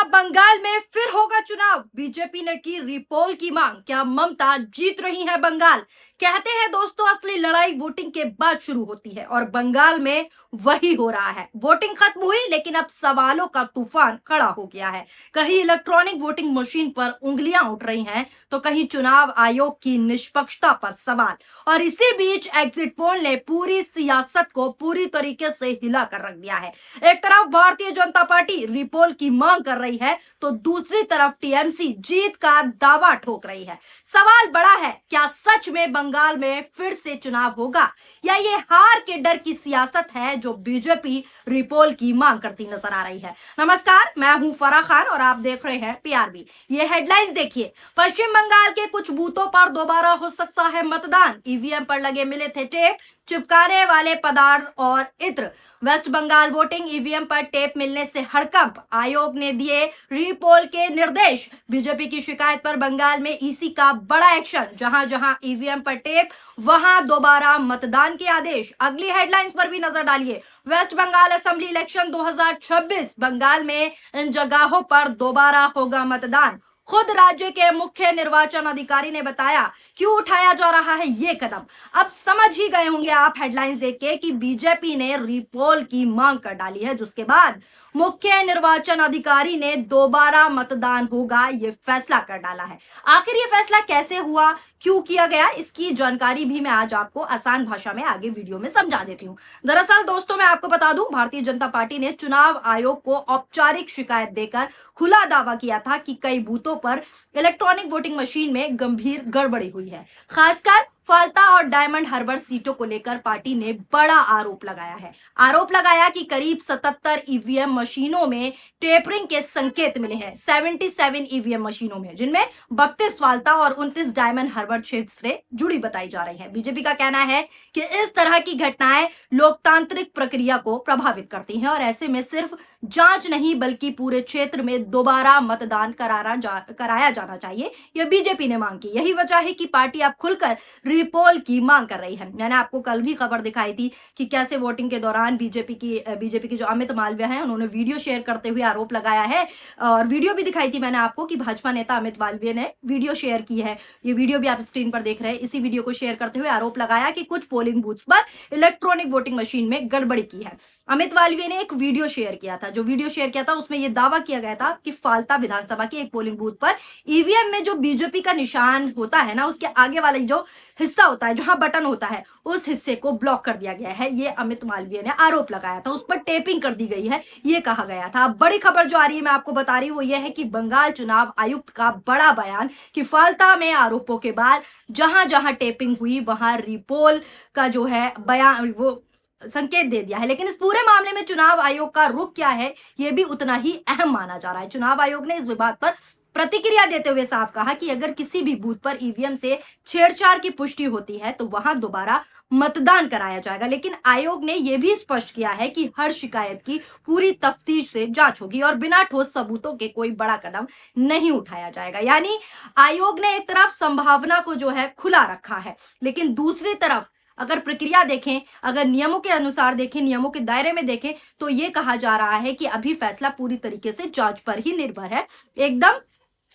बंगाल में फिर होगा चुनाव, बीजेपी ने की रीपोल की मांग। क्या ममता जीत रही है बंगाल? कहते हैं दोस्तों, असली लड़ाई वोटिंग के बाद शुरू होती है और बंगाल में वही हो रहा है। वोटिंग खत्म हुई, लेकिन अब सवालों का तूफान खड़ा हो गया है। कहीं इलेक्ट्रॉनिक वोटिंग मशीन पर उंगलियां उठ रही हैं, तो कहीं चुनाव आयोग की निष्पक्षता पर सवाल। और इसी बीच एग्जिट पोल ने पूरी सियासत को पूरी तरीके से हिला कर रख दिया है। एक तरफ भारतीय जनता पार्टी रीपोल की मांग कर रही है, तो दूसरी तरफ टीएमसी जीत का दावा ठोक रही है। सवाल बड़ा है, क्या सच में बंगाल में फिर से चुनाव होगा, या ये हार के डर की सियासत है जो बीजेपी रीपोल की मांग करती नजर आ रही है। नमस्कार, मैं हूं फराह खान और आप देख रहे हैं पीआरबी। ये हेडलाइंस देखिए। पश्चिम बंगाल के कुछ बूथों पर दोबारा हो सकता है मतदान, ईवीएम पर लगे मिले थे टेप, चिपकाने वाले पदार्थ और इत्र। वेस्ट बंगाल वोटिंग ईवीएम पर टेप मिलने से हड़कंप, आयोग ने दिए रीपोल के निर्देश। बीजेपी की शिकायत पर बंगाल में ईसी का बड़ा एक्शन, जहां जहां ईवीएम पर टेप वहां दोबारा मतदान के आदेश। अगली हेडलाइंस पर भी नजर डालिए। West Bengal assembly election 2026, Bengal में इन जगहों पर दोबारा होगा मतदान। खुद राज्य के मुख्य निर्वाचन अधिकारी ने बताया क्यों उठाया जा रहा है ये कदम। अब समझ ही गए होंगे आप हेडलाइंस देख के कि बीजेपी ने रीपोल की मांग कर डाली है, जिसके बाद मुख्य निर्वाचन अधिकारी ने दोबारा मतदान होगा ये फैसला कर डाला है। आखिर ये फैसला कैसे हुआ, क्यों किया गया, इसकी जानकारी भी मैं आज आपको आसान भाषा में आगे वीडियो में समझा देती हूँ। दरअसल दोस्तों, मैं आपको बता दूं, भारतीय जनता पार्टी ने चुनाव आयोग को औपचारिक शिकायत देकर खुला दावा किया था कि कई बूथों पर इलेक्ट्रॉनिक वोटिंग मशीन में गंभीर गड़बड़ी हुई है। खासकर फाल्टा और डायमंड हार्बर सीटों को लेकर पार्टी ने बड़ा आरोप लगाया है। आरोप लगाया कि करीब 77 ईवीएम मशीनों में टेपरिंग के संकेत मिले हैं। 77 ईवीएम मशीनों में, जिनमें 32 फाल्टा और 29 डायमंड हार्बर क्षेत्र से जुड़ी बताई जा रही है। बीजेपी का कहना है कि इस तरह की घटनाएं लोकतांत्रिक प्रक्रिया को प्रभावित करती हैं और ऐसे में सिर्फ जांच नहीं बल्कि पूरे क्षेत्र में दोबारा मतदान कराया जाना चाहिए। यह बीजेपी ने मांग की। यही वजह है कि पार्टी अब खुलकर रीपोल की मांग कर रही है। मैंने आपको कल भी खबर दिखाई थी कि कैसे वोटिंग के दौरान बीजेपी की जो अमित मालवीय हैं, उन्होंने वीडियो शेयर करते हुए आरोप लगाया है। और वीडियो भी दिखाई थी मैंने आपको कि भाजपा नेता अमित मालवीय ने वीडियो शेयर की है। ये वीडियो भी आप स्क्रीन पर देख रहे हैं। इसी वीडियो को शेयर करते हुए आरोप लगाया कि कुछ पोलिंग बूथ पर इलेक्ट्रॉनिक वोटिंग मशीन में गड़बड़ी की है। अमित मालवीय ने एक वीडियो शेयर किया था। जो वीडियो शेयर किया था उसमें यह दावा किया गया था कि फाल्टा विधानसभा के एक पोलिंग बूथ पर ईवीएम में जो बीजेपी का निशान होता है ना, उसके आगे वाला जो हिस्सा होता है, जहां बटन होता है, उस हिस्से को ब्लॉक कर दिया गया है। ये अमित मालवीय ने आरोप लगाया था। उस पर टेपिंग कर दी गई है, ये कहा गया था। अब बड़ी खबर जो आ रही है, मैं आपको बता रही हूं, वो ये है कि बंगाल चुनाव आयुक्त का बड़ा बयान कि फाल्टा में आरोपों के बाद जहां जहां टेपिंग हुई वहां रीपोल का जो है बयान, वो संकेत दे दिया है। लेकिन इस पूरे मामले में चुनाव आयोग का रुख क्या है, यह भी उतना ही अहम माना जा रहा है। चुनाव आयोग ने इस विवाद पर प्रतिक्रिया देते हुए साफ कहा कि अगर किसी भी बूथ पर ईवीएम से छेड़छाड़ की पुष्टि होती है तो वहां दोबारा मतदान कराया जाएगा। लेकिन आयोग ने यह भी स्पष्ट किया है कि हर शिकायत की पूरी तफ्तीश से जांच होगी और बिना ठोस सबूतों के कोई बड़ा कदम नहीं उठाया जाएगा। यानी आयोग ने एक तरफ संभावना को जो है खुला रखा है, लेकिन दूसरी तरफ अगर प्रक्रिया देखें, अगर नियमों के अनुसार देखें, नियमों के दायरे में देखें, तो ये कहा जा रहा है कि अभी फैसला पूरी तरीके से जांच पर ही निर्भर है, एकदम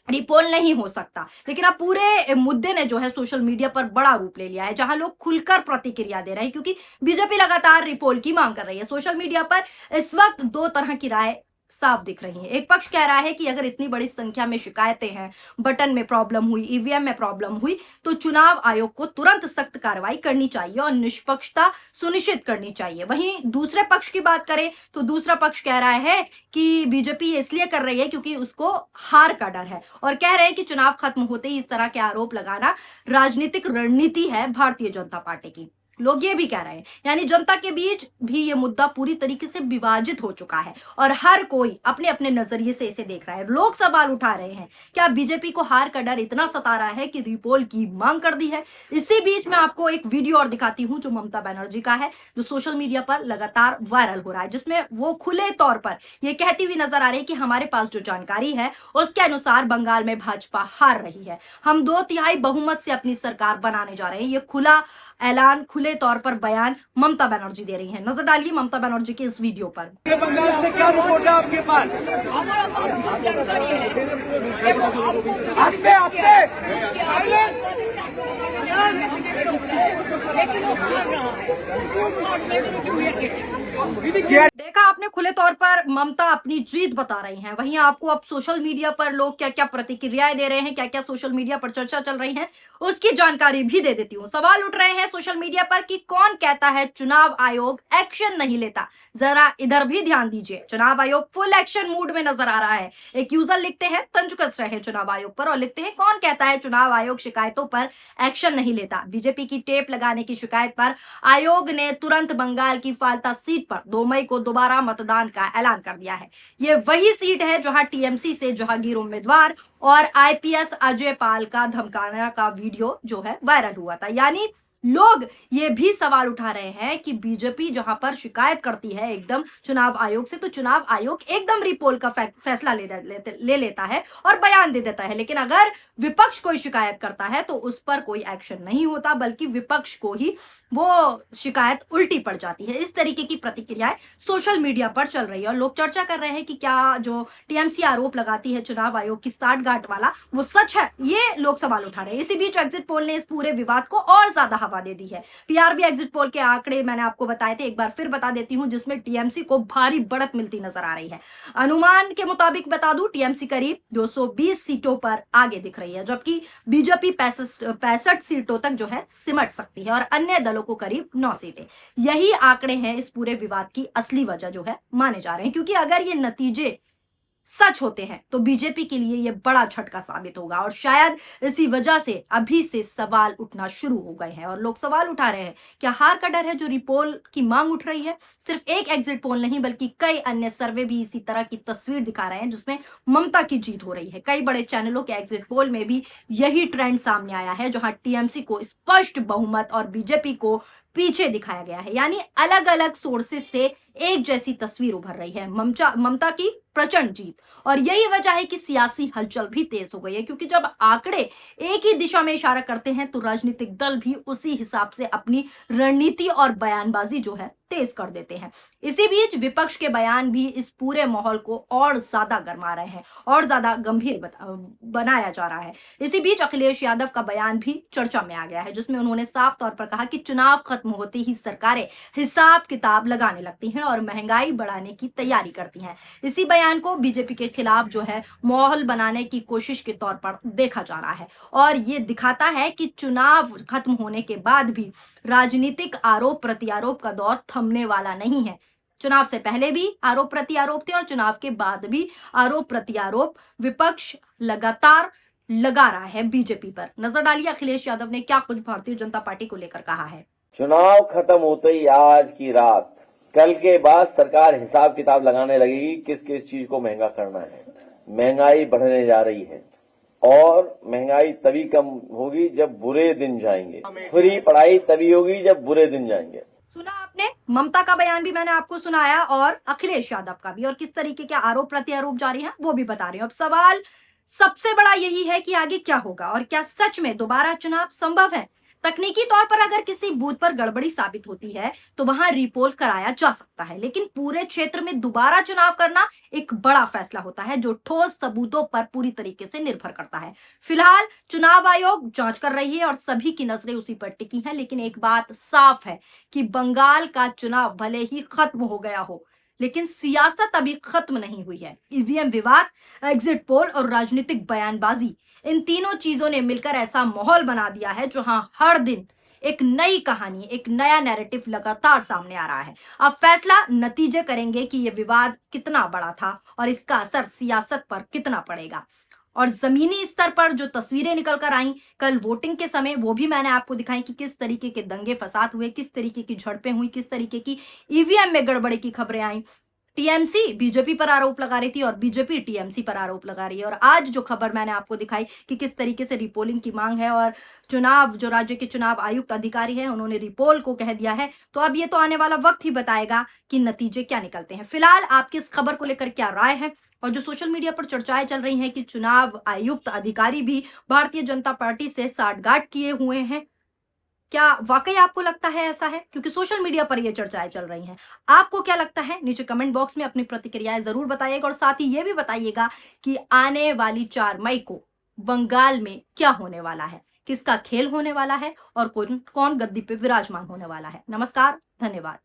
रिपोल नहीं हो सकता। लेकिन अब पूरे मुद्दे ने जो है सोशल मीडिया पर बड़ा रूप ले लिया है, जहां लोग खुलकर प्रतिक्रिया दे रहे हैं, क्योंकि बीजेपी लगातार रिपोल की मांग कर रही है। सोशल मीडिया पर इस वक्त दो तरह की राय साफ दिख रही है। एक पक्ष कह रहा है कि अगर इतनी बड़ी संख्या में शिकायतें हैं, बटन में प्रॉब्लम हुई, ईवीएम में प्रॉब्लम हुई, तो चुनाव आयोग को तुरंत सख्त कार्रवाई करनी चाहिए और निष्पक्षता सुनिश्चित करनी चाहिए। वहीं दूसरे पक्ष की बात करें तो दूसरा पक्ष कह रहा है कि बीजेपी इसलिए कर रही है क्योंकि उसको हार का डर है और कह रहे हैं कि चुनाव खत्म होते ही इस तरह के आरोप लगाना राजनीतिक रणनीति है भारतीय जनता पार्टी की। लोग ये भी कह रहे हैं, यानी जनता के बीच भी ये मुद्दा पूरी तरीके से विभाजित हो चुका है और हर कोई अपने अपने नजरिए से इसे देख रहा है। लोग सवाल उठा रहे हैं, क्या बीजेपी को हार का डर इतना सता रहा है कि रीपोल की मांग कर दी है? इसी बीच मैं आपको एक वीडियो और दिखाती हूं जो ममता बनर्जी का है, जो सोशल मीडिया पर लगातार वायरल हो रहा है, जिसमें वो खुले तौर पर ये कहती हुई नजर आ रही है कि हमारे पास जो जानकारी है उसके अनुसार बंगाल में भाजपा हार रही है, हम 2/3 बहुमत से अपनी सरकार बनाने जा रहे हैं। ये खुला ऐलान, खुली खुले तौर पर बयान ममता बनर्जी दे रही हैं। नजर डालिए ममता बनर्जी की इस वीडियो पर। बंगाल से क्या रिपोर्ट है आपके पास? आस्ते आस्ते देखा आपने, खुले तौर पर ममता अपनी जीत बता रही हैं। वहीं आपको अब सोशल मीडिया पर लोग क्या क्या प्रतिक्रियाएं दे रहे हैं, क्या क्या सोशल मीडिया पर चर्चा चल रही है, उसकी जानकारी भी दे देती हूँ। सवाल उठ रहे हैं सोशल मीडिया पर कि कौन कहता है चुनाव आयोग एक्शन नहीं लेता। जरा इधर भी ध्यान दीजिए, चुनाव आयोग फुल एक्शन मूड में नजर आ रहा है। एक यूजर लिखते हैं तंज कस रहे हैं चुनाव आयोग पर और लिखते हैं कौन कहता है चुनाव आयोग शिकायतों पर एक्शन नहीं लेता। बीजेपी की टेप लगाने की शिकायत पर आयोग ने तुरंत बंगाल की फाल्टा सीट पर 2 मई को दोबारा मतदान का ऐलान कर दिया है। ये वही सीट है जहां टीएमसी से जहांगीर उम्मीदवार और आईपीएस अजय पाल का धमकाने का वीडियो जो है वायरल हुआ था। यानी लोग ये भी सवाल उठा रहे हैं कि बीजेपी जहां पर शिकायत करती है एकदम चुनाव आयोग से, तो चुनाव आयोग एकदम रिपोल का फैसला ले लेता है और बयान दे देता है। लेकिन अगर विपक्ष कोई शिकायत करता है तो उस पर कोई एक्शन नहीं होता, बल्कि विपक्ष को ही वो शिकायत उल्टी पड़ जाती है। इस तरीके की प्रतिक्रियाएं सोशल मीडिया पर चल रही है और लोग चर्चा कर रहे हैं कि क्या जो टीएमसी आरोप लगाती है चुनाव आयोग की साठगांठ वाला वो सच है। ये लोग सवाल उठा रहे हैं। इसी बीच एग्जिट पोल ने इस पूरे विवाद को और ज्यादा हवा दे दी है। पीआरबी एग्जिट पोल के आंकड़े मैंने आपको बताए थे, एक बार फिर बता देती हूं, जिसमें टीएमसी को भारी बढ़त मिलती नजर आ रही है। अनुमान के मुताबिक बता दूं, टीएमसी करीब 220 सीटों पर आगे दिख रही है, जबकि बीजेपी 65 सीटों तक जो है सिमट सकती है और अन्य दलों को करीब 9 सीटें। यही आंकड़े हैं इस पूरे विवाद की असली वजह जो है माने जा रहे हैं, क्योंकि अगर ये नतीजे सच होते हैं तो बीजेपी के लिए यह बड़ा झटका साबित होगा और शायद इसी वजह से अभी से सवाल उठना शुरू हो गए हैं और लोग सवाल उठा रहे हैं क्या हार का डर है जो रिपोल की मांग उठ रही है। सिर्फ एक एग्जिट पोल नहीं बल्कि कई अन्य सर्वे भी इसी तरह की तस्वीर दिखा रहे हैं जिसमें ममता की जीत हो रही है। कई बड़े चैनलों के एग्जिट पोल में भी यही ट्रेंड सामने आया है, जहां टीएमसी को स्पष्ट बहुमत और बीजेपी को पीछे दिखाया गया है। यानी अलग अलग सोर्सेस से एक जैसी तस्वीर उभर रही है, ममता की प्रचंड जीत। और यही वजह है कि सियासी हलचल भी तेज हो गई है, क्योंकि जब आंकड़े एक ही दिशा में इशारा करते हैं तो राजनीतिक दल भी उसी हिसाब से अपनी रणनीति और बयानबाजी जो है तेज कर देते हैं। इसी बीच विपक्ष के बयान भी इस पूरे माहौल को और ज्यादा गरमा रहे हैं और ज्यादा गंभीर बनाया जा रहा है। इसी बीच अखिलेश यादव का बयान भी चर्चा में आ गया है, जिसमें उन्होंने साफ तौर पर कहा कि चुनाव खत्म होते ही सरकारें हिसाब किताब लगाने लगती हैं और महंगाई बढ़ाने की तैयारी करती हैं। इसी बयान को बीजेपी के खिलाफ जो है माहौल बनाने की कोशिश के तौर पर देखा जा रहा है और ये दिखाता है कि चुनाव खत्म होने के बाद भी राजनीतिक आरोप प्रत्यारोप का दौर थमने वाला नहीं है। चुनाव से पहले भी आरोप प्रत्यारोप थे और चुनाव के बाद भी आरोप प्रत्यारोप विपक्ष लगातार लगा रहा है बीजेपी पर। नजर डालिए अखिलेश यादव ने क्या कुछ भारतीय जनता पार्टी को लेकर कहा है। चुनाव खत्म होते ही आज की रात कल के बाद सरकार हिसाब किताब लगाने लगेगी किस किस चीज को महंगा करना है। महंगाई बढ़ने जा रही है और महंगाई तभी कम होगी जब बुरे दिन जाएंगे। फ्री पढ़ाई तभी होगी जब बुरे दिन जाएंगे। सुना आपने, ममता का बयान भी मैंने आपको सुनाया और अखिलेश यादव का भी, और किस तरीके के आरोप प्रत्यारोप जारी हैं वो भी बता रहे हैं। अब सवाल सबसे बड़ा यही है कि आगे क्या होगा और क्या सच में दोबारा चुनाव संभव है। तकनीकी तौर पर अगर किसी बूथ पर गड़बड़ी साबित होती है तो वहां रिपोल कराया जा सकता है, लेकिन पूरे क्षेत्र में दोबारा चुनाव करना एक बड़ा फैसला होता है जो ठोस सबूतों पर पूरी तरीके से निर्भर करता है। फिलहाल चुनाव आयोग जांच कर रही है और सभी की नजरें उसी पर टिकी हैं, लेकिन एक बात साफ है कि बंगाल का चुनाव भले ही खत्म हो गया हो लेकिन सियासत अभी खत्म नहीं हुई है। ईवीएम विवाद, एग्जिट पोल और राजनीतिक बयानबाजी, इन तीनों चीजों ने मिलकर ऐसा माहौल बना दिया है जहां हर दिन एक नई कहानी, एक नया नैरेटिव लगातार सामने आ रहा है। अब फैसला नतीजे करेंगे कि यह विवाद कितना बड़ा था और इसका असर सियासत पर कितना पड़ेगा। और जमीनी स्तर पर जो तस्वीरें निकल कर आई कल वोटिंग के समय, वो भी मैंने आपको दिखाई कि किस तरीके के दंगे फसाद हुए, किस तरीके की झड़पें हुई, किस तरीके की ईवीएम में गड़बड़ी की खबरें आई। टीएमसी बीजेपी पर आरोप लगा रही थी और बीजेपी टीएमसी पर आरोप लगा रही है। और आज जो खबर मैंने आपको दिखाई कि किस तरीके से रिपोलिंग की मांग है और चुनाव जो राज्य के चुनाव आयुक्त अधिकारी हैं उन्होंने रिपोल को कह दिया है, तो अब ये तो आने वाला वक्त ही बताएगा कि नतीजे क्या निकलते हैं। फिलहाल आपकी इस खबर को लेकर क्या राय है, और जो सोशल मीडिया पर चर्चाएं चल रही हैं कि चुनाव आयुक्त अधिकारी भी भारतीय जनता पार्टी से साठगांठ किए हुए हैं, क्या वाकई आपको लगता है ऐसा है? क्योंकि सोशल मीडिया पर ये चर्चाएं चल रही हैं। आपको क्या लगता है? नीचे कमेंट बॉक्स में अपनी प्रतिक्रियाएं जरूर बताइएगा और साथ ही ये भी बताइएगा कि आने वाली 4 मई को बंगाल में क्या होने वाला है, किसका खेल होने वाला है और कौन कौन गद्दी पे विराजमान होने वाला है। नमस्कार, धन्यवाद।